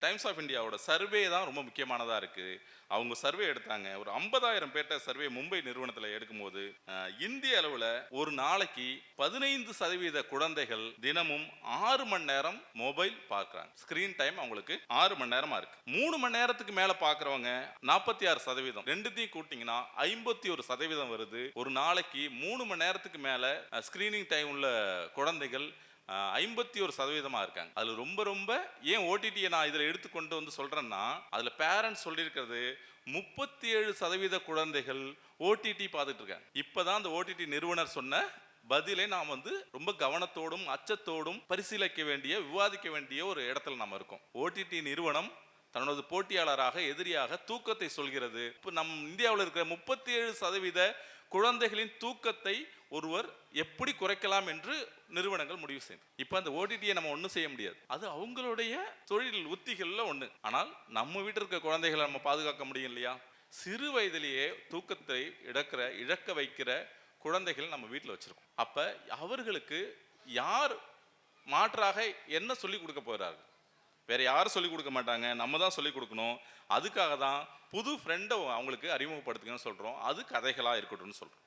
Times of இந்தியாவோட survey தான் ரொம்ப முக்கியமானதா இருக்கு. அவங்க சர்வே எடுத்தாங்க. ஒரு 50,000 பேர்ட்ட சர்வே மும்பை நிறுவனத்துல எடுக்கும்போது, இந்திய அளவுல ஒரு நாளைக்கு 15% குழந்தைகள் தினமும் 6 மணி நேரம் மொபைல் பார்க்குறாங்க. ஸ்கிரீன் டைம் அவங்களுக்கு 6 மணி நேரமா இருக்கு. 3 மணி நேரத்துக்கு மேல பார்க்குறவங்க 46%. ரெண்டுத்தையும் கூட்டிங்கன்னா 51% வருது. ஒரு நாளைக்கு 3 மணி நேரத்துக்கு மேல ஸ்கிரீனிங் டைம் உள்ள குழந்தைகள் 51% இருக்காங்க. அதுல ரொம்ப ரொம்ப ஏன் ஓடிடியை நான் இதுல எடுத்துக்கொண்டு வந்து சொல்றேன்னா, அதுல பேரண்ட்ஸ் சொல்லியிருக்கிறது 37% குழந்தைகள் ஓடிடி பார்த்துட்டு இருக்காங்க. இப்பதான் அந்த ஓடிடி நிறுவனர் சொன்ன பதிலை நாம் வந்து ரொம்ப கவனத்தோடும் அச்சத்தோடும் பரிசீலிக்க வேண்டிய விவாதிக்க வேண்டிய ஒரு இடத்துல நம்ம இருக்கோம். ஓடிடி நிறுவனம் தனது போட்டியாளராக எதிரியாக தூக்கத்தை சொல்கிறது. இப்போ நம் இந்தியாவில் இருக்கிற 37% குழந்தைகளின் தூக்கத்தை ஒருவர் எப்படி குறைக்கலாம் என்று நிறுவனங்கள் முடிவு செய்யும். இப்போ அந்த ஓடிடியை நம்ம ஒன்றும் செய்ய முடியாது, அது அவங்களுடைய தொழில் உத்திகளில் ஒன்று. ஆனால் நம்ம வீட்டில் இருக்க குழந்தைகளை நம்ம பாதுகாக்க முடியும் இல்லையா? சிறு வயதிலேயே தூக்கத்தை இழக்க வைக்கிற குழந்தைகள் நம்ம வீட்டில் வச்சிருக்கோம். அப்போ அவர்களுக்கு யார் மாற்றாக என்ன சொல்லிக் கொடுக்க போகிறார்கள்? வேற யாரும் சொல்லிக் கொடுக்க மாட்டாங்க, நம்ம தான் சொல்லிக் கொடுக்கணும். அதுக்காக தான் புது ஃப்ரெண்டை அவங்களுக்கு அறிமுகப்படுத்துங்கன்னு சொல்கிறோம். அது கதைகளாக இருக்கட்டும்னு சொல்கிறோம்.